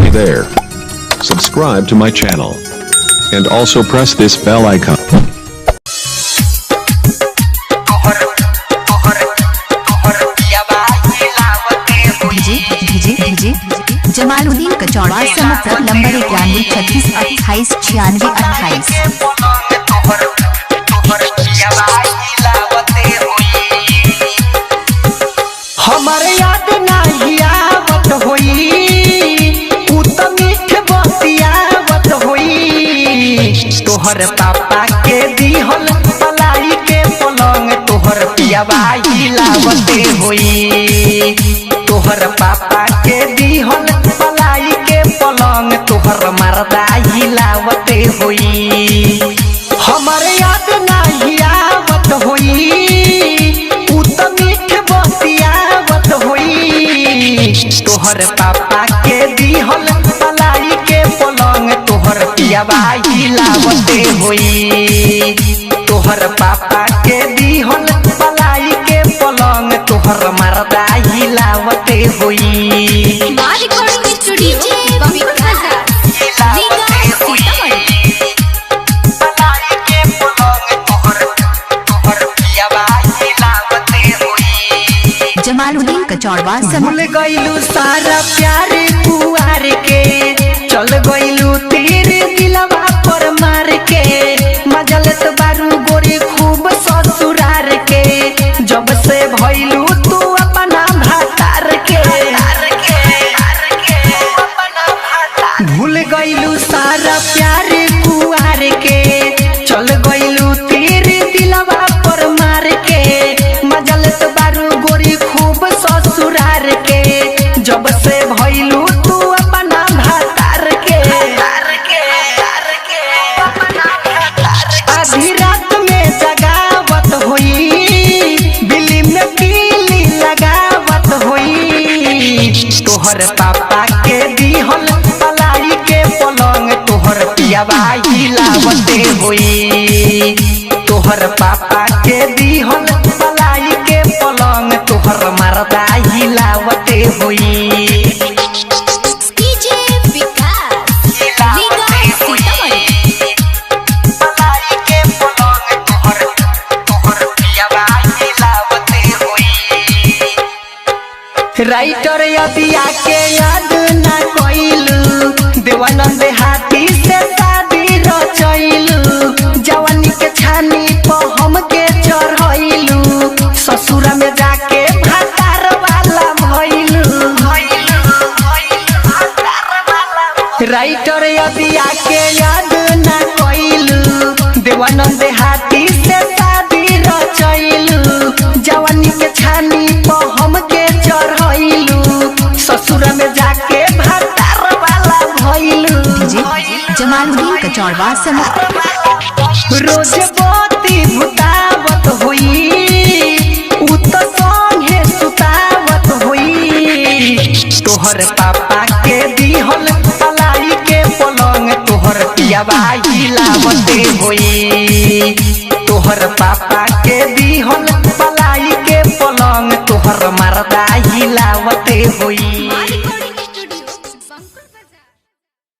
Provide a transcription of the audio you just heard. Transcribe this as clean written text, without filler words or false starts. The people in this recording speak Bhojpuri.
Hey there. Subscribe to my channel. And also press this bell icon. Jamaluddin कचौड़ा समूह नंबर 91 36 28 96 28। हमारे याद नहीं आवत होई उ त मीठ बतियावत होई तोहर पापा के दिहल पलाई के पलंग तोहर पियावा हिलावते होई तोहर पापा के दिहल पलाई के पलंग तोहर मर्दा हिलावते होई हमारे याद नहीं आवत होई उ त मीठ बतियावत होई तोहर पापा के दिहल पलाई के पलंग तोहर पियावा हिलावते होई तोहर पापा के दिहल पलाई के पलंग तोहर मर्दा हिलावते होई। जमालुद्दीन कचौड़ा भूल गईलू सारा प्यार कुआर के चल गईलू तीर दिलवा पर मार के मजलत बारू गोरी खूब ससुरार के जब से भइलू तू अपना भातार के भूल गईलू सारा प्यार कुआर के चल गईलू तीर दिलवा पर मार के मजलत बारू गोरी खूब ससुरार के जब से भइलू तू अपना भातार के आधी रात में जगावत होई बिल्ली में कीली लगावत होई तोहर पापा के दिहल पलाई के पलंग तोहर पियावा हिलावते होई तोहर पापा के दिहल पलाई के पलंग तोहर मर्दा हिलावते होई। राइटर अबिया के याद ना कोइलू देवानंद हाथी से शादी रचैलू जवानी के छानी पर हम के चढ़ैलू ससुरा में जाके भातार वाला भइलू राइटर अबिया के याद ना कोइलू देवानंद हाथी से शादी रचैलू जवानी के छानी पर हम के ससुरा में जाके भातार वाला भइलू जमालुद्दीन कचौड़ा समूह रोज बोती भुतावत होई उ त संगे सुतावत होई तोहर पापा के दिहल पलाई के पलंग तोहर पियावा हिलावते होई तोहर पापा के दिहल